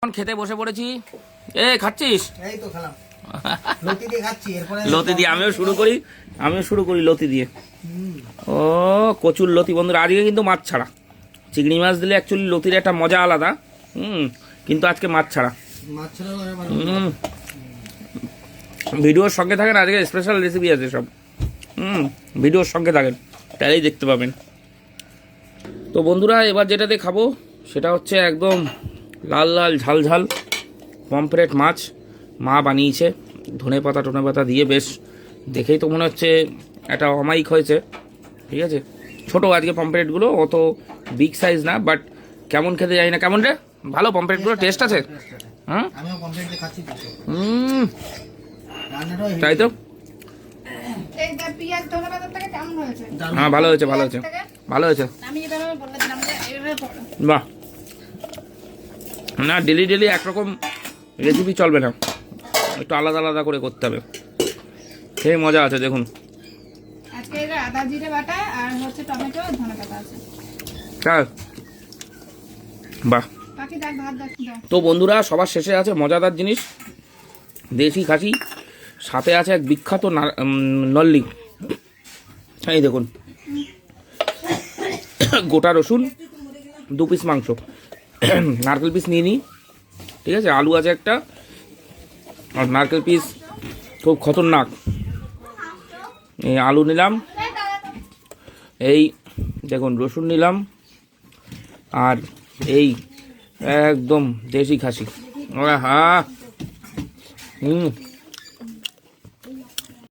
এখন খেতে বসে পড়েছি। এ খাচ্ছিস? এই তো খেলাম, লতি দিয়ে খাচ্ছি। এরপরে লতি দিয়ে আমিও শুরু করি লতি দিয়ে। ও কচুর লতি বন্ধুরা, আজকে কিন্তু মাছ ছাড়া। চিংড়ি মাছ দিলে অ্যাকচুয়ালি লতির একটা মজা আলাদা, কিন্তু আজকে মাছ ছাড়া। ভিডিওর সঙ্গে থাকেন, আজকে স্পেশাল রেসিপি আছে সব। ভিডিওর সঙ্গে থাকেন, তাহলেই দেখতে পাবেন। তো বন্ধুরা, এবার যেটাতে খাবো সেটা হচ্ছে একদম লাল লাল ঝাল ঝাল পমফ্রেট মাছ। মা বানিয়েছে ধনে পাতা দিয়ে, বেশ দেখেই তো মনে হচ্ছে একটা অমায়িক হয়েছে। ঠিক আছে, ছোটো আজকে পমফ্রেটগুলো, অত বিগ সাইজ না, বাট কেমন খেতে জানি না। কেমন রে, ভালো পমফ্রেটগুলো? টেস্ট আছে? তাই তো, হ্যাঁ ভালো হয়েছে ভালো হয়েছে। বাহ, না ডেলি একরকম রেসিপি চলবে না, একটু আলাদা আলাদা করে করতে হবে। খেয়ে মজা আছে দেখুন। বাহ। তো বন্ধুরা, সবার শেষে আছে মজাদার জিনিস, দেশি খাসি, সাথে আছে এক বিখ্যাত নল্লি। এই দেখুন, গোটা রসুন, 2 পিস মাংস, নারকেল পিস নিয়ে নিই। ঠিক আছে, আলু আছে একটা, আর নারকেল পিস খুব খতরনাক। এই আলু নিলাম, এই দেখুন রসুন নিলাম, আর এই একদম দেশি খাসি। হ্যাঁ,